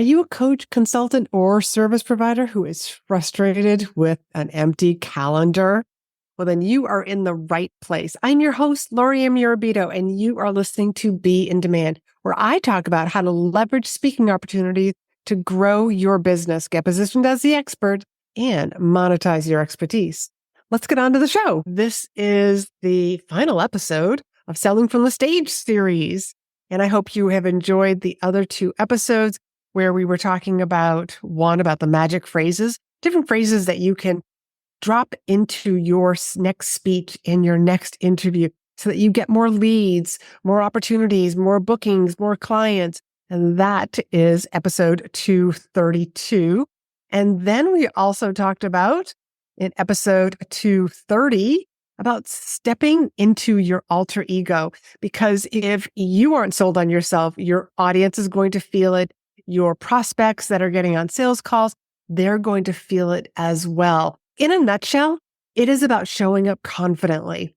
you a coach, consultant, or service provider who is frustrated with an empty calendar? Well, then you are in the right place. I'm your host, Laurie-Ann, and you are listening to Be in Demand, where I talk about how to leverage speaking opportunities to grow your business, get positioned as the expert, and monetize your expertise. Let's get on to the show. This is the final episode of Selling from the Stage series, and I hope you have enjoyed the other two episodes where we were talking about, one, about the magic phrases, different phrases that you can drop into your next speech in your next interview so that you get more leads, more opportunities, more bookings, more clients. And that is episode 232. And then we also talked about in episode 230 about stepping into your alter ego, because if you aren't sold on yourself, your audience is going to feel it. Your prospects that are getting on sales calls, they're going to feel it as well. In a nutshell, it is about showing up confidently.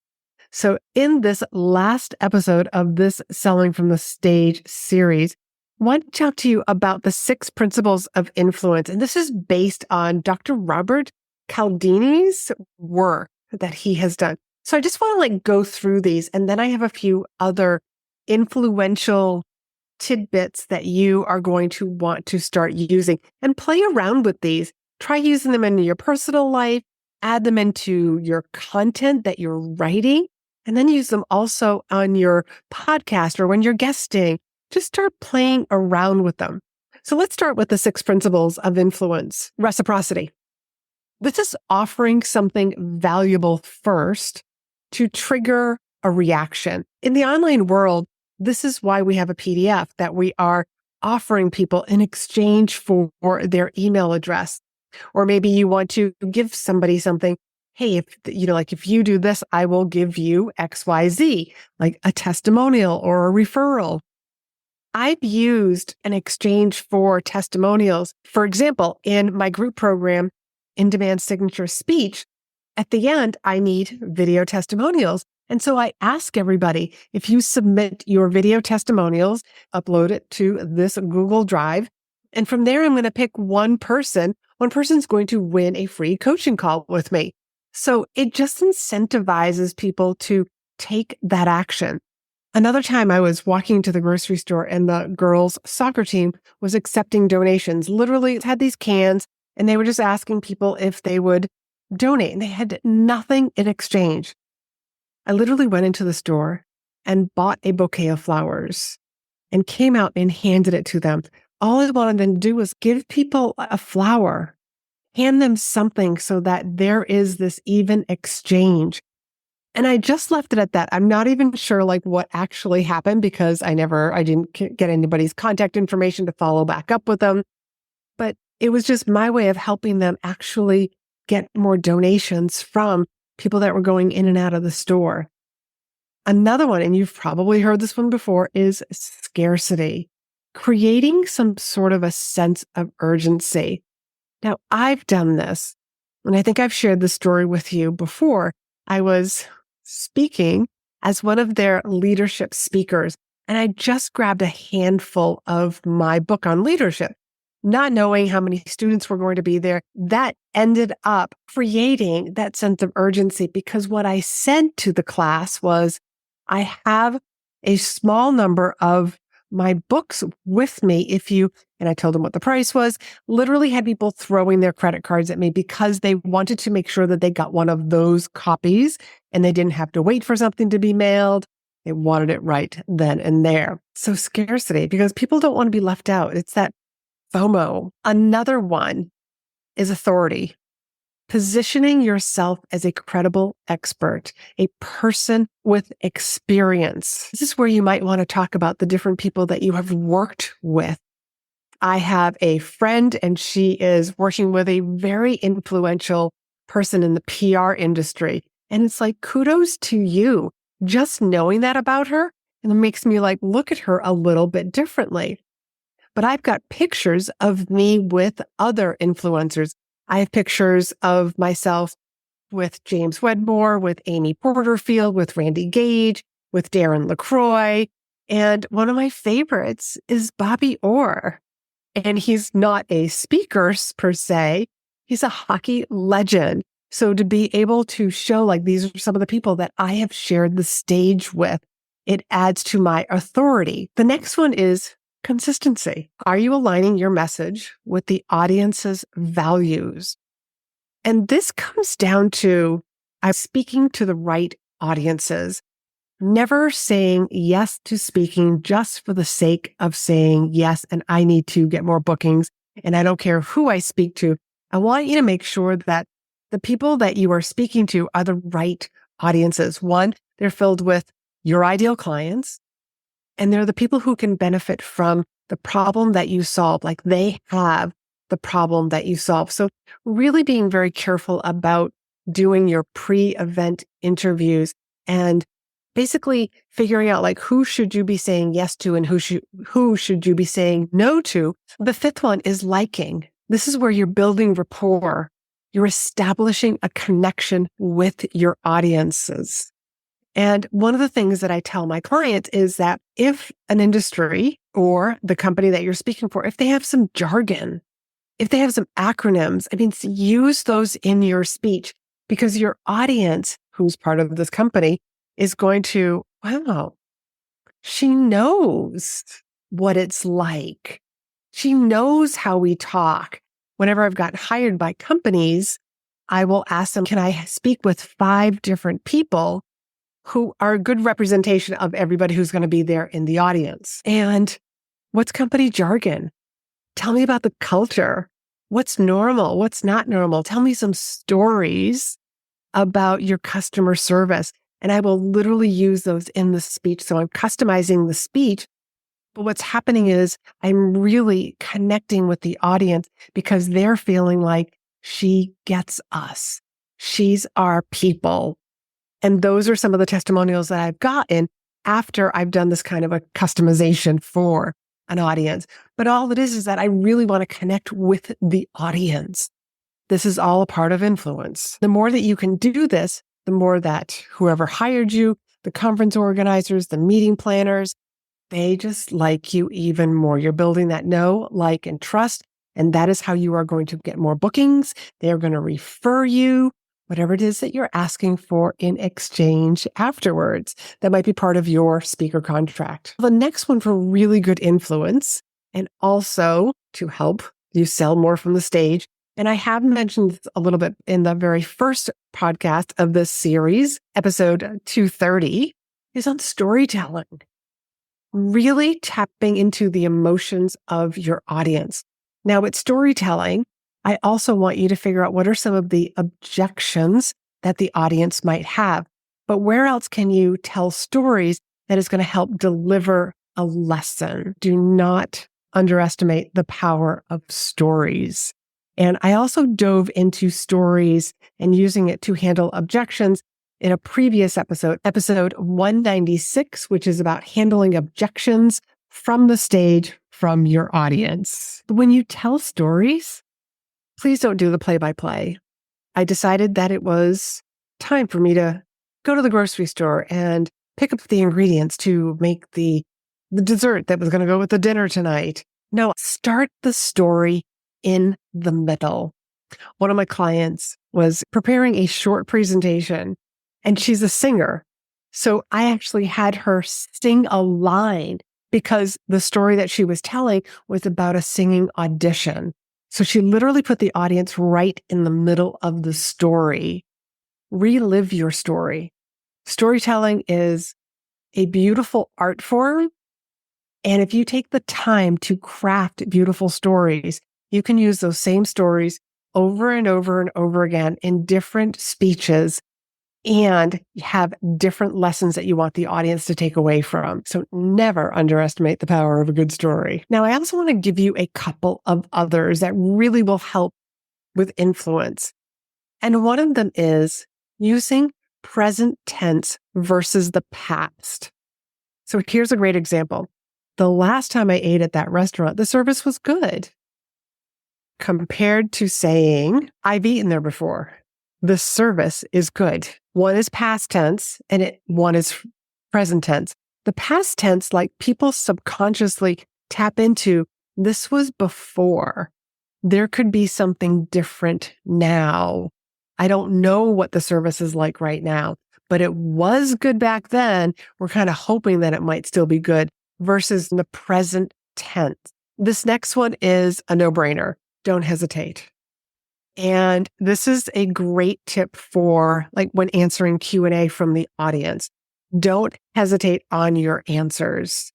So in this last episode of this Selling from the Stage series, I want to talk to you about the 6 principles of influence. And this is based on Dr. Robert Cialdini's work that he has done. So I just want to go through these. And then I have a few other influential tidbits that you are going to want to start using and play around with these. Try using them in your personal life, add them into your content that you're writing, and then use them also on your podcast or when you're guesting. Just start playing around with them. So let's start with the 6 principles of influence. Reciprocity. This is offering something valuable first to trigger a reaction. In the online world, this is why we have a PDF that we are offering people in exchange for their email address. Or maybe you want to give somebody something. Hey, if you do this, I will give you XYZ, like a testimonial or a referral. I've used an exchange for testimonials. For example, in my group program, In Demand Signature Speech, at the end, I need video testimonials. And so I ask everybody, if you submit your video testimonials, upload it to this Google Drive. And from there, I'm going to pick one person. One person's going to win a free coaching call with me. So it just incentivizes people to take that action. Another time I was walking to the grocery store and the girls' soccer team was accepting donations. Literally had these cans and they were just asking people if they would donate, and they had nothing in exchange. I literally went into the store and bought a bouquet of flowers and came out and handed it to them. All I wanted them to do was give people a flower, hand them something so that there is this even exchange. And I just left it at that. I'm not even sure what actually happened because I didn't get anybody's contact information to follow back up with them. But it was just my way of helping them actually get more donations from people that were going in and out of the store. Another one, and you've probably heard this one before, is scarcity. Creating some sort of a sense of urgency. Now, I've done this, and I think I've shared this story with you before. I was speaking as one of their leadership speakers, and I just grabbed a handful of my book on leadership, not knowing how many students were going to be there. That ended up creating that sense of urgency because what I said to the class was, I have a small number of my books with me and I told them what the price was, literally had people throwing their credit cards at me because they wanted to make sure that they got one of those copies and they didn't have to wait for something to be mailed. They wanted it right then and there. So scarcity, because people don't want to be left out. It's that FOMO. Another one is authority. Positioning yourself as a credible expert, a person with experience. This is where you might want to talk about the different people that you have worked with. I have a friend and she is working with a very influential person in the PR industry. And it's kudos to you. Just knowing that about her, and it makes me look at her a little bit differently. But I've got pictures of me with other influencers. I have pictures of myself with James Wedmore, with Amy Porterfield, with Randy Gage, with Darren LaCroix. And one of my favorites is Bobby Orr. And he's not a speaker per se. He's a hockey legend. So to be able to show like these are some of the people that I have shared the stage with, it adds to my authority. The next one is consistency. Are you aligning your message with the audience's values? And this comes down to I'm speaking to the right audiences, never saying yes to speaking just for the sake of saying yes. And I need to get more bookings. And I don't care who I speak to. I want you to make sure that the people that you are speaking to are the right audiences. One, they're filled with your ideal clients, and they're the people who can benefit from the problem that you solve. Like they have the problem that you solve. So really being very careful about doing your pre-event interviews and basically figuring out like who should you be saying yes to and who should you be saying no to. The fifth one is liking. This is where you're building rapport. You're establishing a connection with your audiences. And one of the things that I tell my clients is that if an industry or the company that you're speaking for, if they have some jargon, if they have some acronyms, I mean, use those in your speech because your audience, who's part of this company, is going to, wow, she knows what it's like. She knows how we talk. Whenever I've gotten hired by companies, I will ask them, can I speak with 5 different people who are a good representation of everybody who's going to be there in the audience? And what's company jargon? Tell me about the culture. What's normal? What's not normal? Tell me some stories about your customer service. And I will literally use those in the speech. So I'm customizing the speech. But what's happening is I'm really connecting with the audience because they're feeling like she gets us. She's our people. And those are some of the testimonials that I've gotten after I've done this kind of a customization for an audience. But all it is that I really want to connect with the audience. This is all a part of influence. The more that you can do this, the more that whoever hired you, the conference organizers, the meeting planners, they just like you even more. You're building that know, like, and trust. And that is how you are going to get more bookings. They're going to refer you, whatever it is that you're asking for in exchange afterwards. That might be part of your speaker contract. The next one for really good influence and also to help you sell more from the stage. And I have mentioned this a little bit in the very first podcast of this series, episode 230, is on storytelling. Really tapping into the emotions of your audience. Now, with storytelling, I also want you to figure out what are some of the objections that the audience might have. But where else can you tell stories that is going to help deliver a lesson? Do not underestimate the power of stories. And I also dove into stories and using it to handle objections in a previous episode, episode 196, which is about handling objections from the stage from your audience. When you tell stories, please don't do the play-by-play. I decided that it was time for me to go to the grocery store and pick up the ingredients to make the dessert that was going to go with the dinner tonight. No, start the story in the middle. One of my clients was preparing a short presentation, and she's a singer. So I actually had her sing a line because the story that she was telling was about a singing audition. So she literally put the audience right in the middle of the story. Relive your story. Storytelling is a beautiful art form. And if you take the time to craft beautiful stories, you can use those same stories over and over and over again in different speeches and have different lessons that you want the audience to take away from. So never underestimate the power of a good story. Now, I also want to give you a couple of others that really will help with influence. And one of them is using present tense versus the past. So here's a great example. The last time I ate at that restaurant, the service was good. Compared to saying, I've eaten there before. The service is good. One is past tense and one is present tense. The past tense, like people subconsciously tap into This was before. There could be something different now. I don't know what the service is like right now, but it was good back then. We're kind of hoping that it might still be good versus in the present tense. This next one is a no-brainer. Don't hesitate. And this is a great tip for like when answering Q&A from the audience. Don't hesitate on your answers.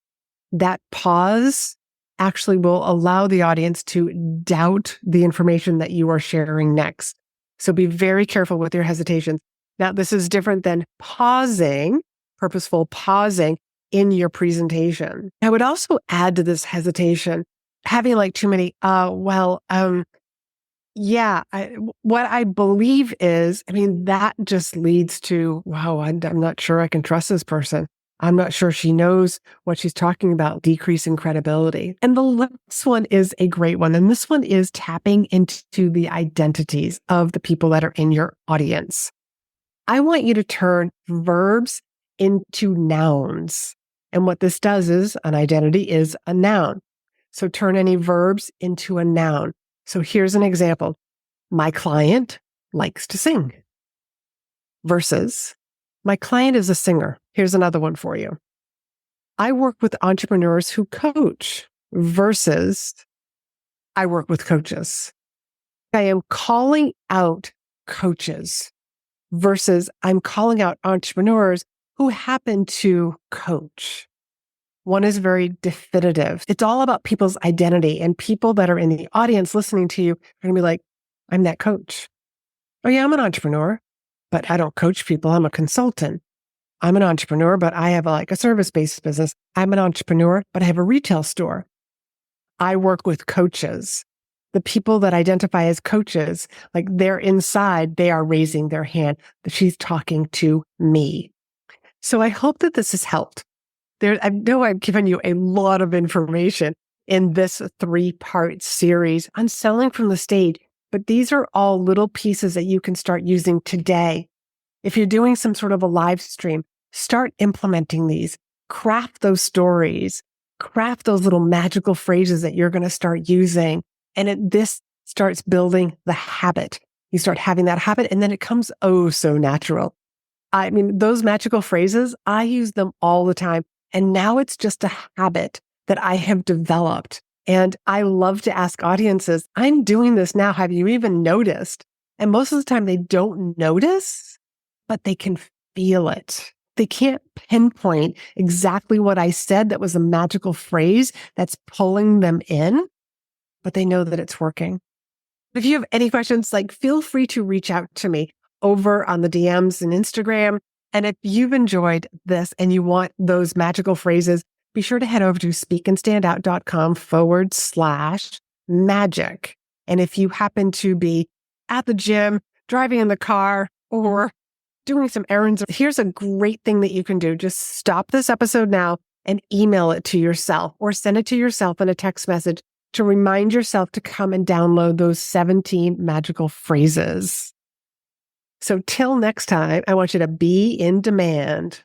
That pause actually will allow the audience to doubt the information that you are sharing next. So be very careful with your hesitations. Now, this is different than pausing, purposeful pausing in your presentation. I would also add to this hesitation, having like too many, what I believe is, that just leads to, wow, I'm not sure I can trust this person. I'm not sure she knows what she's talking about, decrease in credibility. And the last one is a great one. And this one is tapping into the identities of the people that are in your audience. I want you to turn verbs into nouns. And what this does is an identity is a noun. So turn any verbs into a noun. So here's an example. My client likes to sing versus my client is a singer. Here's another one for you. I work with entrepreneurs who coach versus I work with coaches. I am calling out coaches versus I'm calling out entrepreneurs who happen to coach. One is very definitive. It's all about people's identity, and people that are in the audience listening to you are going to be like, I'm that coach. Oh yeah, I'm an entrepreneur, but I don't coach people. I'm a consultant. I'm an entrepreneur, but I have a service-based business. I'm an entrepreneur, but I have a retail store. I work with coaches. The people that identify as coaches, like they're inside, they are raising their hand. She's talking to me. So I hope that this has helped. I know I've given you a lot of information in this 3-part series on selling from the stage, but these are all little pieces that you can start using today. If you're doing some sort of a live stream, start implementing these. Craft those stories. Craft those little magical phrases that you're going to start using. And this starts building the habit. You start having that habit, and then it comes so natural. Those magical phrases, I use them all the time. And now it's just a habit that I have developed. And I love to ask audiences, I'm doing this now. Have you even noticed? And most of the time they don't notice, but they can feel it. They can't pinpoint exactly what I said that was a magical phrase that's pulling them in, but they know that it's working. If you have any questions, feel free to reach out to me over on the DMs and Instagram. And if you've enjoyed this and you want those magical phrases, be sure to head over to speakandstandout.com/magic. And if you happen to be at the gym, driving in the car, or doing some errands, here's a great thing that you can do. Just stop this episode now and email it to yourself, or send it to yourself in a text message to remind yourself to come and download those 17 magical phrases. So till next time, I want you to be in demand.